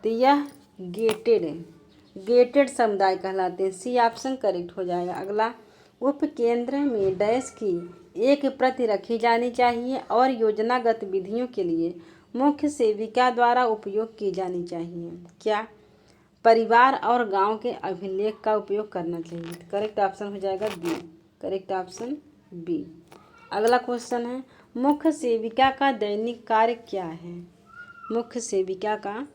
तो यह गेटेड समुदाय कहलाते हैं। सी ऑप्शन करेक्ट हो जाएगा। अगला, उपकेंद्र में डैश की एक प्रति रखी जानी चाहिए और योजना गतिविधियों के लिए मुख्य सेविका द्वारा उपयोग की जानी चाहिए। क्या? परिवार और गांव के अभिलेख का उपयोग करना चाहिए। करेक्ट ऑप्शन हो जाएगा बी, करेक्ट ऑप्शन बी। अगला क्वेश्चन है, मुख्य सेविका का दैनिक कार्य क्या है? मुख्य सेविका का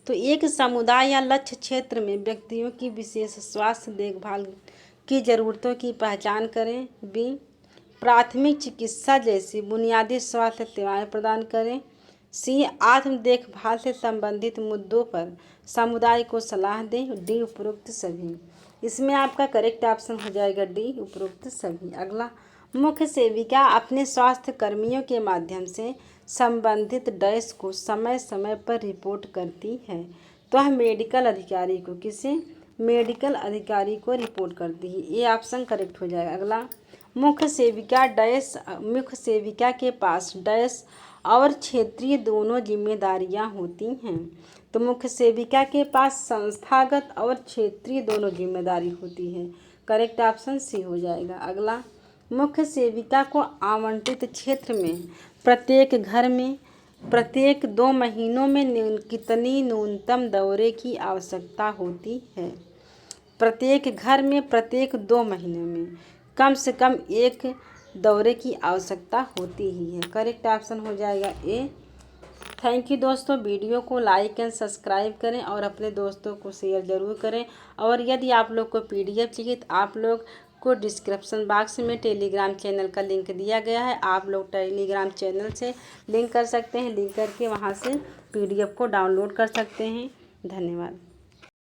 तो एक समुदाय या लक्ष्य क्षेत्र में व्यक्तियों की विशेष स्वास्थ्य देखभाल की ज़रूरतों की पहचान करें। बी, प्राथमिक चिकित्सा जैसी बुनियादी स्वास्थ्य सेवाएं प्रदान करें। सी, आत्म देखभाल से संबंधित मुद्दों पर समुदाय को सलाह दें। डी, उपरोक्त सभी। इसमें आपका करेक्ट ऑप्शन हो जाएगा डी, उपरोक्त सभी। अगला, मुख्य सेविका अपने स्वास्थ्य कर्मियों के माध्यम से संबंधित डैश को समय समय पर रिपोर्ट करती है। तो वह मेडिकल अधिकारी को मेडिकल अधिकारी को रिपोर्ट करती है। ये ऑप्शन करेक्ट हो जाएगा। अगला, मुख्य सेविका के पास डैश और क्षेत्रीय दोनों जिम्मेदारियां होती हैं। तो मुख्य सेविका के पास संस्थागत और क्षेत्रीय दोनों जिम्मेदारी होती है। करेक्ट ऑप्शन सी हो जाएगा। अगला, मुख्य सेविका को आवंटित क्षेत्र में प्रत्येक घर में प्रत्येक 2 महीनों में कितनी न्यूनतम दौरे की आवश्यकता होती है। प्रत्येक घर में प्रत्येक 2 महीने में कम से कम 1 दौरे की आवश्यकता होती ही है। करेक्ट ऑप्शन हो जाएगा ए। थैंक यू दोस्तों। वीडियो को लाइक एंड सब्सक्राइब करें और अपने दोस्तों को शेयर ज़रूर करें। और यदि आप लोग को PDF चाहिए तो आप लोग को डिस्क्रिप्शन बॉक्स में टेलीग्राम चैनल का लिंक दिया गया है। आप लोग टेलीग्राम चैनल से लिंक कर सकते हैं, लिंक करके वहाँ से PDF को डाउनलोड कर सकते हैं। धन्यवाद।